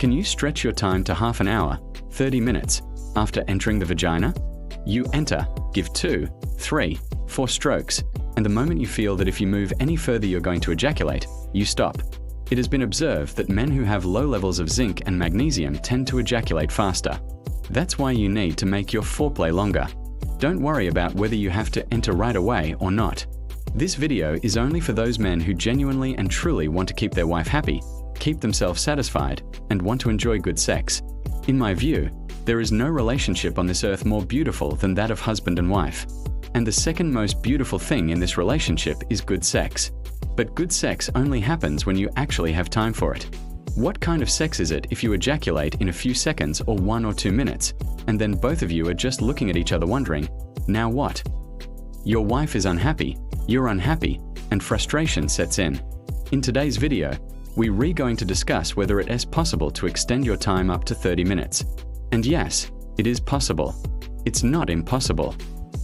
Can you stretch your time to half an hour, 30 minutes, after entering the vagina? You enter, give 2, 3, 4 strokes, and the moment you feel that if you move any further you're going to ejaculate, you stop. It has been observed that men who have low levels of zinc and magnesium tend to ejaculate faster. That's why you need to make your foreplay longer. Don't worry about whether you have to enter right away or not. This video is only for those men who genuinely and truly want to keep their wife happy, keep themselves satisfied, and want to enjoy good sex. In my view, there is no relationship on this earth more beautiful than that of husband and wife. And the second most beautiful thing in this relationship is good sex. But good sex only happens when you actually have time for it. What kind of sex is it if you ejaculate in a few seconds or 1 or 2 minutes, and then both of you are just looking at each other wondering, now what? Your wife is unhappy, you're unhappy, and frustration sets in. In today's video, we're going to discuss whether it is possible to extend your time up to 30 minutes. And yes, it is possible. It's not impossible.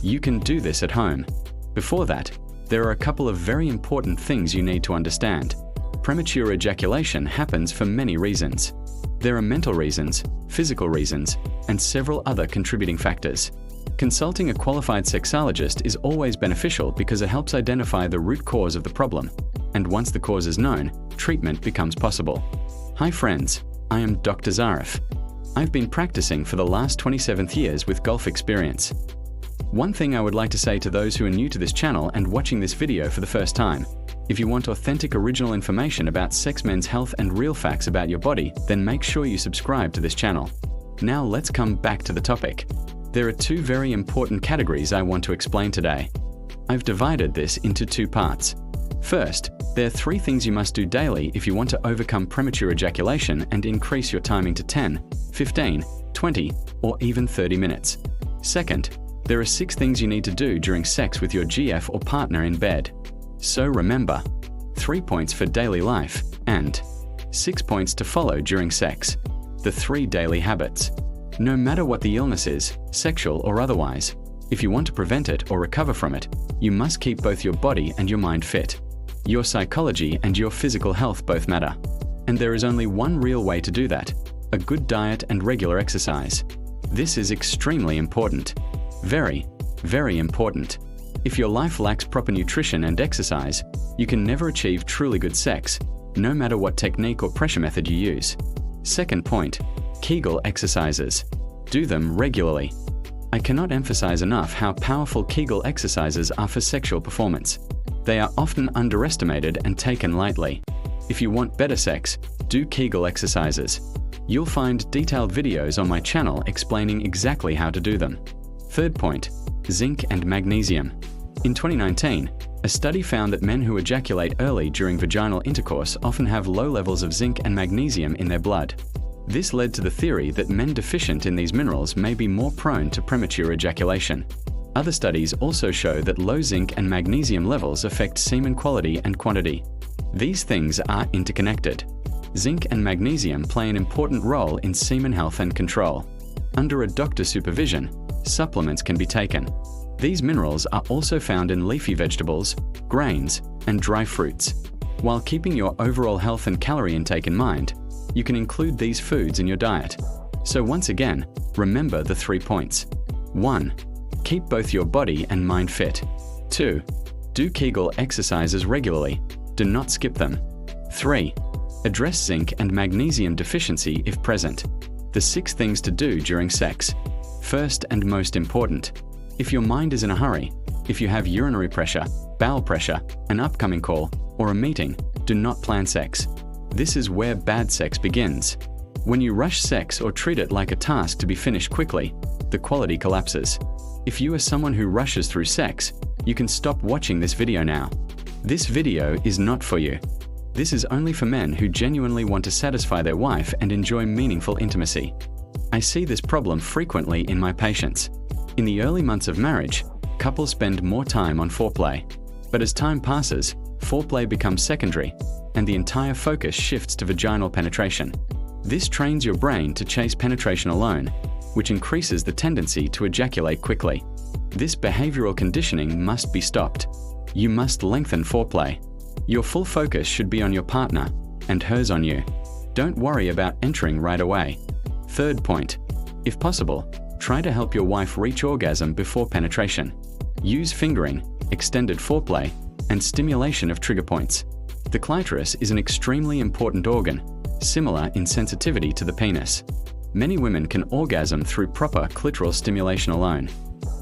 You can do this at home. Before that, there are a couple of very important things you need to understand. Premature ejaculation happens for many reasons. There are mental reasons, physical reasons, and several other contributing factors. Consulting a qualified sexologist is always beneficial because it helps identify the root cause of the problem. And once the cause is known, treatment becomes possible. Hi friends, I am Dr. Zarif. I've been practicing for the last 27 years with golf experience. One thing I would like to say to those who are new to this channel and watching this video for the first time, if you want authentic original information about sex, men's health and real facts about your body, then make sure you subscribe to this channel. Now let's come back to the topic. There are 2 very important categories I want to explain today. I've divided this into 2 parts. First, there are 3 things you must do daily if you want to overcome premature ejaculation and increase your timing to 10, 15, 20, or even 30 minutes. Second, there are 6 things you need to do during sex with your GF or partner in bed. So remember, 3 points for daily life and 6 points to follow during sex. The 3 daily habits. No matter what the illness is, sexual or otherwise, if you want to prevent it or recover from it, you must keep both your body and your mind fit. Your psychology and your physical health both matter. And there is only one real way to do that: a good diet and regular exercise. This is extremely important. Very, very important. If your life lacks proper nutrition and exercise, you can never achieve truly good sex, no matter what technique or pressure method you use. Second point, Kegel exercises. Do them regularly. I cannot emphasize enough how powerful Kegel exercises are for sexual performance. They are often underestimated and taken lightly. If you want better sex, do Kegel exercises. You'll find detailed videos on my channel explaining exactly how to do them. Third point, zinc and magnesium. In 2019, a study found that men who ejaculate early during vaginal intercourse often have low levels of zinc and magnesium in their blood. This led to the theory that men deficient in these minerals may be more prone to premature ejaculation. Other studies also show that low zinc and magnesium levels affect semen quality and quantity. These things are interconnected. Zinc and magnesium play an important role in semen health and control. Under a doctor's supervision, supplements can be taken. These minerals are also found in leafy vegetables, grains, and dry fruits. While keeping your overall health and calorie intake in mind, you can include these foods in your diet. So once again, remember the 3 points. 1. Keep both your body and mind fit. 2. Do Kegel exercises regularly. Do not skip them. 3. Address zinc and magnesium deficiency if present. The 6 things to do during sex. First and most important, if your mind is in a hurry, if you have urinary pressure, bowel pressure, an upcoming call, or a meeting, do not plan sex. This is where bad sex begins. When you rush sex or treat it like a task to be finished quickly, the quality collapses. If you are someone who rushes through sex, you can stop watching this video now. This video is not for you. This is only for men who genuinely want to satisfy their wife and enjoy meaningful intimacy. I see this problem frequently in my patients. In the early months of marriage, couples spend more time on foreplay. But as time passes, foreplay becomes secondary, and the entire focus shifts to vaginal penetration. This trains your brain to chase penetration alone, which increases the tendency to ejaculate quickly. This behavioral conditioning must be stopped. You must lengthen foreplay. Your full focus should be on your partner, and hers on you. Don't worry about entering right away. Third point. If possible, try to help your wife reach orgasm before penetration. Use fingering, extended foreplay, and stimulation of trigger points. The clitoris is an extremely important organ, similar in sensitivity to the penis. Many women can orgasm through proper clitoral stimulation alone.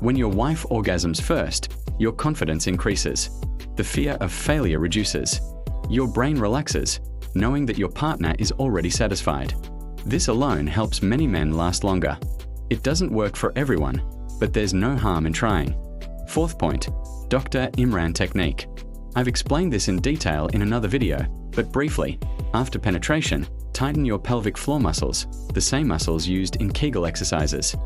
When your wife orgasms first, your confidence increases. The fear of failure reduces. Your brain relaxes, knowing that your partner is already satisfied. This alone helps many men last longer. It doesn't work for everyone, but there's no harm in trying. Fourth point, Dr. Imran technique. I've explained this in detail in another video, but briefly, after penetration, tighten your pelvic floor muscles, the same muscles used in Kegel exercises.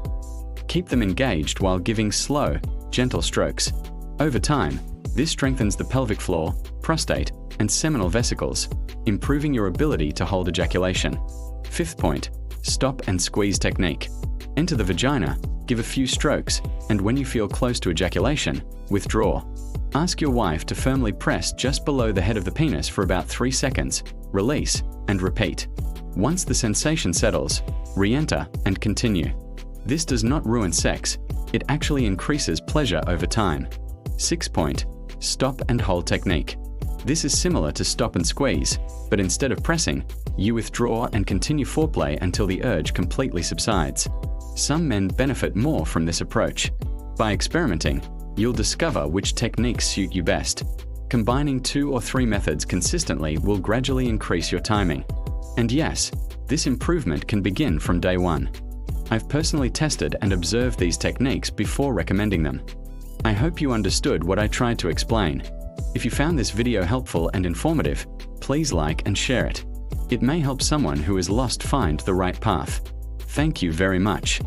Keep them engaged while giving slow, gentle strokes. Over time, this strengthens the pelvic floor, prostate, and seminal vesicles, improving your ability to hold ejaculation. Fifth point, stop and squeeze technique. Enter the vagina, give a few strokes, and when you feel close to ejaculation, withdraw. Ask your wife to firmly press just below the head of the penis for about 3 seconds, release, and repeat. Once the sensation settles, re-enter and continue. This does not ruin sex, it actually increases pleasure over time. Sixth point, stop and hold technique. This is similar to stop and squeeze, but instead of pressing, you withdraw and continue foreplay until the urge completely subsides. Some men benefit more from this approach. By experimenting, you'll discover which techniques suit you best. Combining 2 or 3 methods consistently will gradually increase your timing. And yes, this improvement can begin from day 1. I've personally tested and observed these techniques before recommending them. I hope you understood what I tried to explain. If you found this video helpful and informative, please like and share it. It may help someone who is lost find the right path. Thank you very much.